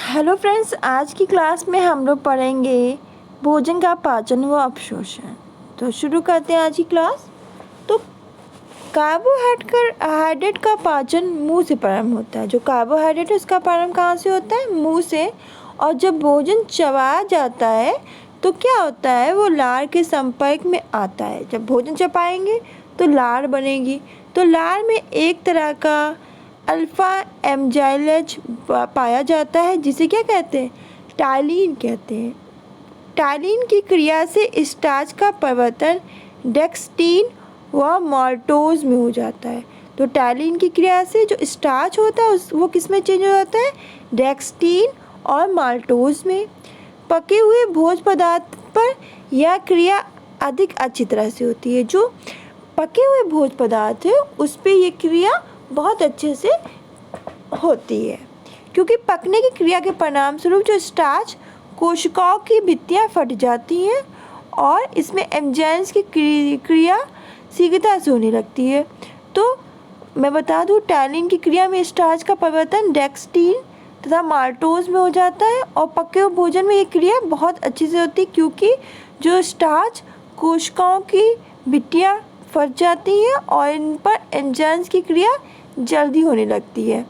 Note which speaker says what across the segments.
Speaker 1: Hello friends, आज की class में हम लोग पढ़ेंगे भोजन का पाचन व अवशोषण। तो शुरू करते हैं आज की क्लास। तो कार्बोहाइड्रेट का पाचन मुंह से प्रारंभ होता है। जो कार्बोहाइड्रेट है उसका प्रारंभ कहाँ से होता है? मुंह से। और जब भोजन चबाया जाता है तो क्या होता है? वो लार के संपर्क में आता है। जब भोजन चबाएंगे तो लार बनेगी। तो लार में एक तरह का अल्फा एमजाइलेज पाया जाता है, जिसे क्या कहते हैं? टाइलिन कहते हैं। टाइलिन की क्रिया से स्टार्च का परिवर्तन डेक्सटीन व माल्टोज में हो जाता है। तो टाइलिन की क्रिया से जो स्टार्च होता है वो किस में चेंज हो जाता है? डेक्सटीन और माल्टोज में। पके हुए भोज्य पदार्थ पर यह क्रिया अधिक अच्छी तरह से होती है। जो पके हुए भोज्य पदार्थ है उस पर यह क्रिया बहुत अच्छे से होती है, क्योंकि पकने की क्रिया के परिणाम स्वरूप जो स्टार्च कोशिकाओं की भित्तियाँ फट जाती हैं और इसमें एंजाइम्स की क्रिया शीघ्रता से होने लगती है। तो मैं बता दूं, टाइलिन की क्रिया में स्टार्च का परिवर्तन डेक्सटीन तथा माल्टोज में हो जाता है और पके हुए भोजन में ये क्रिया बहुत अच्छी से होती है, क्योंकि जो स्टार्च कोशिकाओं की भित्तियाँ फट जाती हैं और इन पर एंजाइम्स की क्रिया जल्दी होने लगती है।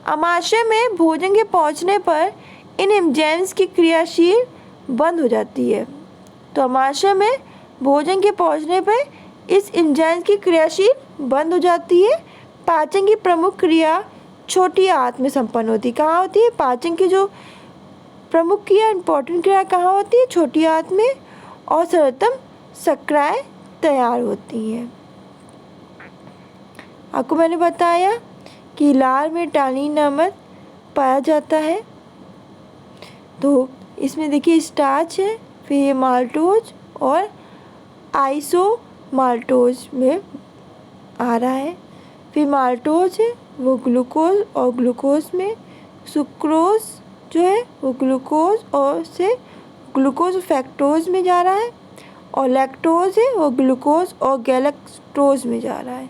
Speaker 1: आमाशय में भोजन के पहुंचने पर इन एंजाइम्स की क्रियाशील बंद हो जाती है। तो आमाशय में भोजन के पहुंचने पर इस एंजाइम्स की क्रियाशील बंद हो जाती है। पाचन की प्रमुख क्रिया छोटी आंत में संपन्न होती है। कहाँ होती है? पाचन की जो प्रमुख क्रिया, इंपॉर्टेंट क्रिया कहाँ होती है? छोटी आंत में। और सर्वोत्तम शर्कराएं तैयार होती हैं। आपको मैंने बताया कि लार में टाइलिन नामक पाया जाता है। तो इसमें देखिए स्टार्च है, फिर ये माल्टोज और आइसो माल्टोज में आ रहा है। फिर माल्टोज है वो ग्लूकोज और ग्लूकोज में, सुक्रोज जो है वो ग्लूकोज और से ग्लूकोज फैक्टोज में जा रहा है, और लैक्टोज है वो ग्लूकोज और गैलेक्टोज में जा रहा है।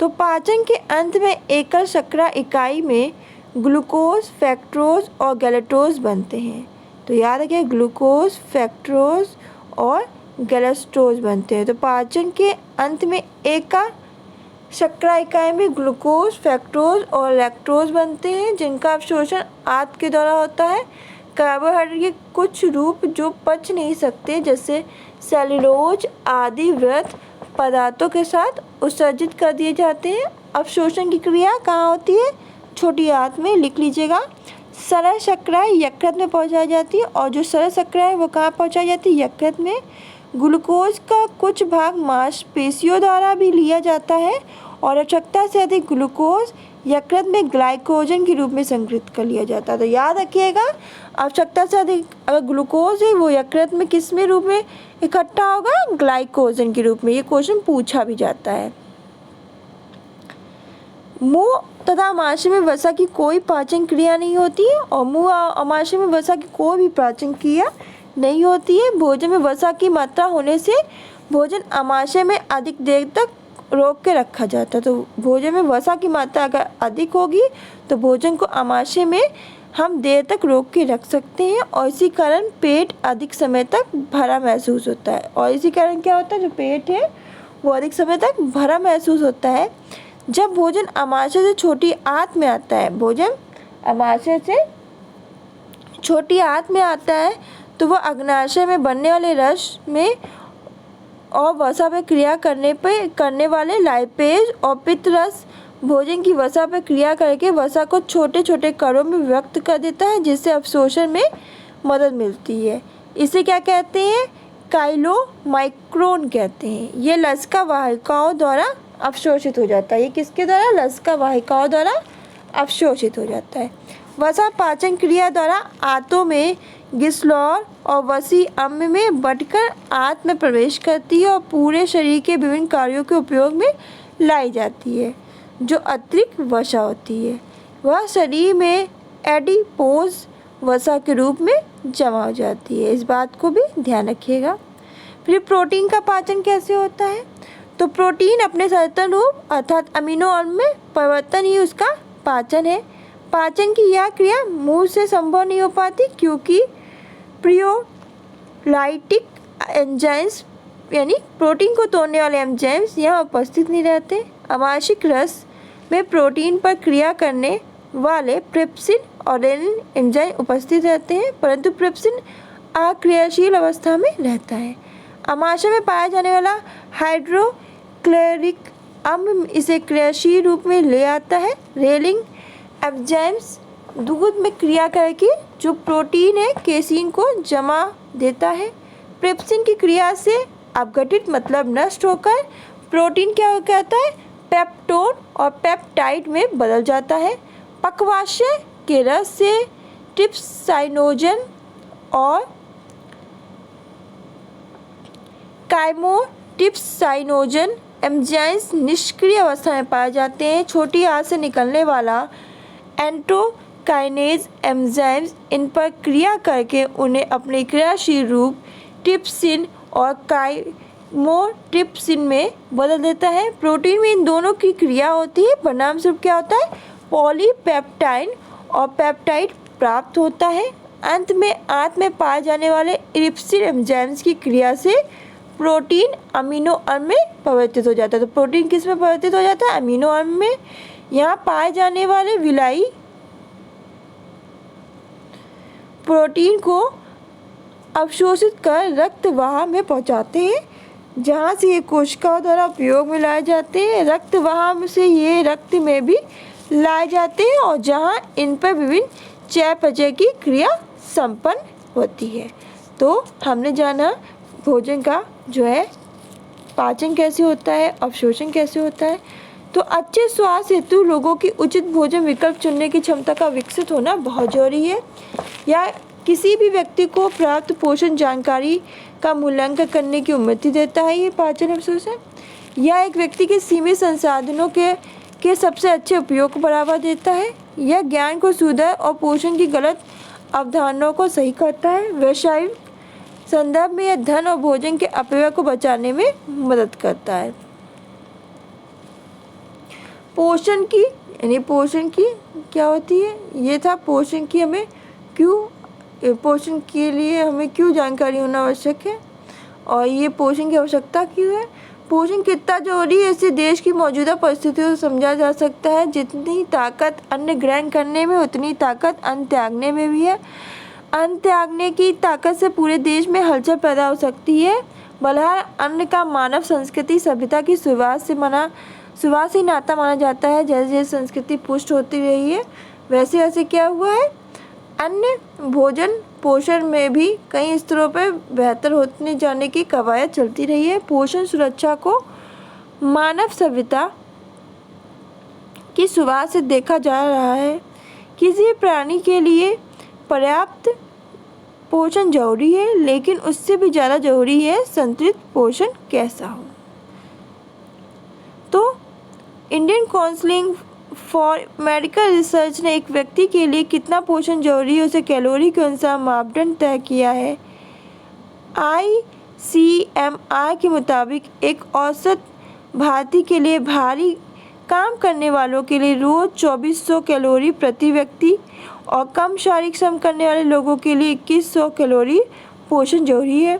Speaker 1: तो पाचन के अंत में एकल शर्करा इकाई में ग्लूकोज, फैक्टोज और गैलेक्टोज बनते हैं। तो याद रखिए, ग्लूकोज, फैक्टोज और गैलेक्टोज बनते हैं। तो पाचन के अंत में एकल शर्करा इकाई में ग्लूकोज, फैक्टोज और लैक्टोज बनते हैं, जिनका अवशोषण आंत के द्वारा होता है। कार्बोहाइड्रेट के कुछ रूप जो पच नहीं सकते, जैसे सेल्यूलोज आदि व्रत पदार्थों के साथ उत्सर्जित कर दिए जाते हैं। अवशोषण की क्रिया कहाँ होती है? छोटी आंत में। लिख लीजिएगा। सरल शर्करा यकृत में पहुंचाई जाती है, और जो सरल शर्करा है वो कहाँ पहुंचाई जाती है? यकृत में। ग्लूकोज का कुछ भाग मांसपेशियों द्वारा भी लिया जाता है, और आवश्यकता से अधिक ग्लूकोज यकृत में ग्लाइकोजन के रूप में संग्रहित कर लिया जाता है। तो याद रखिएगा, आवश्यकता से अधिक अगर ग्लूकोज है वो यकृत में किस में रूप में इकट्ठा होगा? ग्लाइकोजन के रूप में। ये क्वेश्चन पूछा भी जाता है। मुंह तथा अमाशय में वसा की कोई पाचन क्रिया नहीं होती है, और मुंह और अमाशय में वसा की कोई भी पाचन क्रिया नहीं होती है। भोजन में वसा की मात्रा होने से भोजन अमाशय में अधिक देर तक रोक के रखा जाता है। तो भोजन में वसा की मात्रा अगर अधिक होगी तो भोजन को अमाशय में हम देर तक रोक के रख सकते हैं, और इसी कारण पेट अधिक समय तक भरा महसूस होता है। और इसी कारण क्या होता है? जो पेट है वो अधिक समय तक भरा महसूस होता है। जब भोजन अमाशय से छोटी आंत में आता है, भोजन अमाशय से छोटी आंत में आता है, तो वह अग्नाशय में बनने वाले रस में और वसा पर क्रिया करने वाले लाइपेज और पित्त रस भोजन की वसा पर क्रिया करके वसा को छोटे छोटे कणों में व्यक्त कर देता है, जिससे अवशोषण में मदद मिलती है। इसे क्या कहते हैं? काइलोमाइक्रोन कहते हैं। ये लसिका वाहिकाओं द्वारा अवशोषित हो जाता है। ये किसके द्वारा? लसिका वाहिकाओं द्वारा अवशोषित हो जाता है। वसा पाचन क्रिया द्वारा आंतों में गिसलौर और वसी अम्ल में बटकर आंत में प्रवेश करती है और पूरे शरीर के विभिन्न कार्यों के उपयोग में लाई जाती है। जो अतिरिक्त वसा होती है वह शरीर में एडिपोज वसा के रूप में जमा हो जाती है। इस बात को भी ध्यान रखिएगा। फिर प्रोटीन का पाचन कैसे होता है? तो प्रोटीन अपने सनातन रूप अर्थात अमीनो अम्ल में परिवर्तन ही उसका पाचन है। पाचन की यह क्रिया मुंह से संभव नहीं हो पाती क्योंकि प्रोलाइटिक एंजाइम्स यानी प्रोटीन को तोड़ने वाले एंजाइम्स यहाँ उपस्थित नहीं रहते। आमाशयिक रस में प्रोटीन पर क्रिया करने वाले ट्रिप्सिन और रेनिन एंजाइम उपस्थित रहते हैं, परंतु ट्रिप्सिन अक्रियाशील अवस्था में रहता है। आमाशय में पाया जाने वाला हाइड्रोक्लोरिक अम्ल इसे क्रियाशील रूप में ले आता है। रेलिंग एंजाइम्स दूध में क्रिया करके जो प्रोटीन है केसीन को जमा देता है। ट्रिप्सिन की क्रिया से अपघटित मतलब नष्ट होकर प्रोटीन क्या कहता है, पेप्टोन और पेप्टाइड में बदल जाता है। पक्वाशय के रस से ट्रिप्साइनोजन और काइमोट्रिप्साइनोजन एंजाइम्स निष्क्रिय अवस्था में पाए जाते हैं। छोटी आंत से निकलने वाला एंट्रोकाइनेज एंजाइम्स इन पर क्रिया करके उन्हें अपने क्रियाशील रूप ट्रिप्सिन और काइमोट्रिप्सिन में बदल देता है। प्रोटीन में इन दोनों की क्रिया होती है, परिणाम स्वरूप क्या होता है, पॉलीपेप्टाइड और पेप्टाइड प्राप्त होता है। अंत में आंत में पाए जाने वाले इरिप्सिन एंजाइम्स की क्रिया से प्रोटीन अमीनो अम्ल में परिवर्तित हो जाता है। तो प्रोटीन किस में परिवर्तित हो जाता है, अमीनो अम्ल में। यहाँ पाए जाने वाले विलाई प्रोटीन को अवशोषित कर रक्त वाह में पहुँचाते हैं, जहाँ से ये कोशिकाओं द्वारा उपयोग में लाए जाते हैं। रक्त वाह से ये रक्त में भी लाए जाते हैं और जहाँ इन पर विभिन्न चयापचय की क्रिया संपन्न होती है। तो हमने जाना भोजन का जो है पाचन कैसे होता है, अवशोषण कैसे होता है। तो अच्छे स्वास्थ्य हेतु लोगों की उचित भोजन विकल्प चुनने की क्षमता का विकसित होना बहुत जरूरी है। या किसी भी व्यक्ति को प्राप्त पोषण जानकारी का मूल्यांकन करने की अनुमति देता है ये पाचन अवशोषण। यह एक व्यक्ति के सीमित संसाधनों के सबसे अच्छे उपयोग को बढ़ावा देता है। यह ज्ञान को सुधार और पोषण की गलत अवधारणाओं को सही करता है। व्यवसायिक संदर्भ में यह धन और भोजन के अपव्यय को बचाने में मदद करता है। पोषण की यानी पोषण की क्या होती है, ये था पोषण की हमें पोषण के लिए हमें क्यों जानकारी होना आवश्यक है और ये पोषण की आवश्यकता क्यों है। पोषण कितना जरूरी है इसे देश की मौजूदा परिस्थितियों से समझा जा सकता है। जितनी ताकत अन्न ग्रहण करने में उतनी ताकत अन्न त्यागने में भी है। अन्न त्यागने की ताकत से पूरे देश में हलचल पैदा हो सकती है। बलहार अन्न का मानव संस्कृति सभ्यता की शुरुआत से नाता माना जाता है। जैसे जैसे संस्कृति पुष्ट होती रही है वैसे वैसे क्या हुआ है, अन्य भोजन पोषण में भी कई स्तरों पर बेहतर होने जाने की कवायद चलती रही है। पोषण सुरक्षा को मानव सभ्यता की शुरुआत से देखा जा रहा है। किसी प्राणी के लिए पर्याप्त पोषण जरूरी है, लेकिन उससे भी ज़्यादा जरूरी है संतुलित पोषण कैसा हो। तो Indian council for medical research ने एक व्यक्ति के लिए कितना पोषण जरूरी है उसे कैलोरी के अनुसार मापदंड तय किया है। ICMR के मुताबिक एक औसत भारतीय के लिए भारी काम करने वालों के लिए रोज़ 2400 कैलोरी प्रति व्यक्ति और कम शारीरिक श्रम करने वाले लोगों के लिए 2100 कैलोरी पोषण जरूरी है।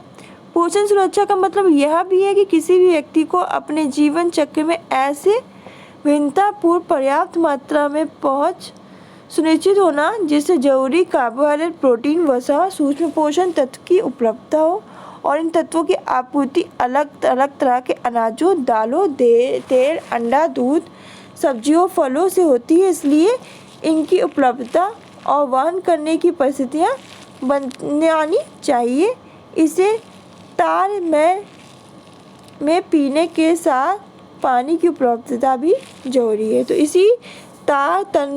Speaker 1: पोषण सुरक्षा का मतलब यह भी है कि किसी भी व्यक्ति को अपने जीवन चक्र में ऐसे भिन्नतापूर्ण पर्याप्त मात्रा में पहुंच सुनिश्चित होना जिससे जरूरी कार्बोहाइड्रेट, प्रोटीन, वसा, सूक्ष्म पोषण तत्व की उपलब्धता हो और इन तत्वों की आपूर्ति अलग अलग तरह के अनाजों, दालों, तेल, अंडा, दूध, सब्जियों, फलों से होती है। इसलिए इनकी उपलब्धता और वहन करने की परिस्थितियाँ बनानी चाहिए। इसे तार में पीने के साथ पानी की उपलब्धता भी जरूरी है। तो इसी तार तन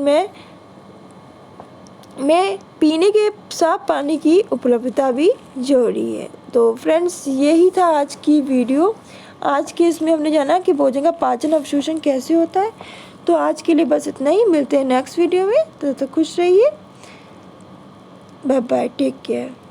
Speaker 1: में पीने के साथ पानी की उपलब्धता भी जरूरी है। तो फ्रेंड्स यही था आज की वीडियो। आज के इसमें हमने जाना कि भोजन का पाचन अवशोषण कैसे होता है। तो आज के लिए बस इतना ही, मिलते हैं नेक्स्ट वीडियो में। तो खुश रहिए, बाय बाय, टेक केयर।